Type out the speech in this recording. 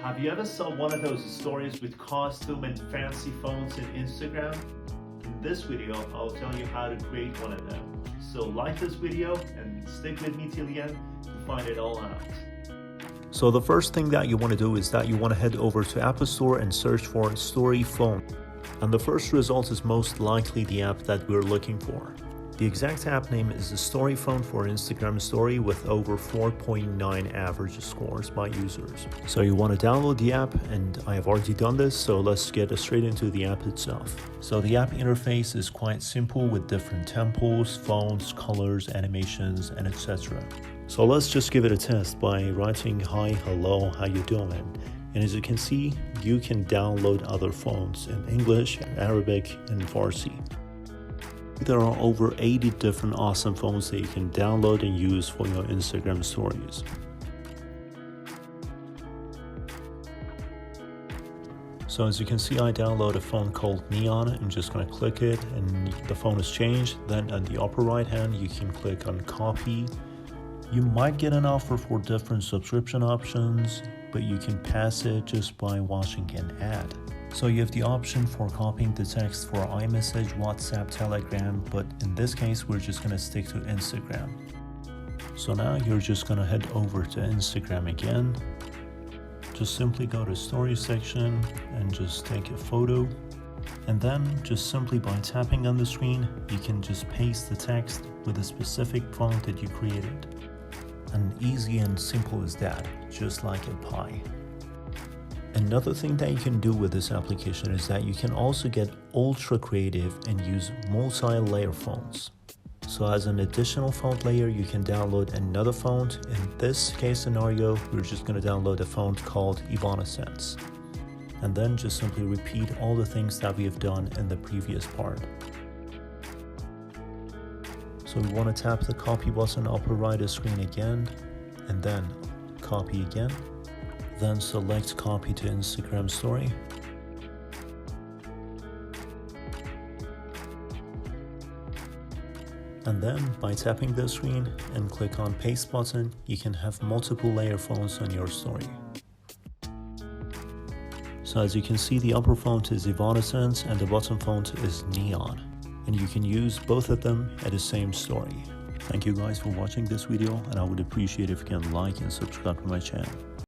Have you ever saw one of those stories with costume and fancy phones in Instagram? In this video, I'll tell you how to create one of them. So like this video and stick with me till the end to find it all out. So the first thing that you want to do is that you want to head over to App Store and search for Story Phone. And the first result is most likely the app that we're looking for. The exact app name is the Story Phone for Instagram Story with over 4.9 average scores by users. So you want to download the app, and I have already done this, so let's get straight into the app itself. So the app interface is quite simple with different tempos, fonts, colors, animations, and etc. So let's just give it a test by writing hi, hello, how you doing? And as you can see, you can download other fonts in English, Arabic, and Farsi. There are over 80 different awesome phones that you can download and use for your Instagram stories. So as you can see, I download a phone called Neon. I'm just going to click it and the phone is changed. Then on the upper right hand, you can click on copy. You might get an offer for different subscription options, but you can pass it just by watching an ad. So you have the option for copying the text for iMessage, WhatsApp, Telegram, but in this case, we're just gonna stick to Instagram. So now you're just gonna head over to Instagram again. Just simply go to Story section and just take a photo. And then just simply by tapping on the screen, you can just paste the text with a specific font that you created. And easy and simple as that, just like a pie. Another thing that you can do with this application is that you can also get ultra creative and use multi-layer fonts. So as an additional font layer, you can download another font. In this case scenario, we're just going to download a font called Evanescence. And then just simply repeat all the things that we have done in the previous part. So we want to tap the copy button upper right of screen again, and then copy again. Then select copy to Instagram story. And then by tapping the screen and click on paste button, you can have multiple layer fonts on your story. So as you can see, the upper font is Evanescence and the bottom font is Neon. And you can use both of them at the same story. Thank you guys for watching this video, and I would appreciate if you can like and subscribe to my channel.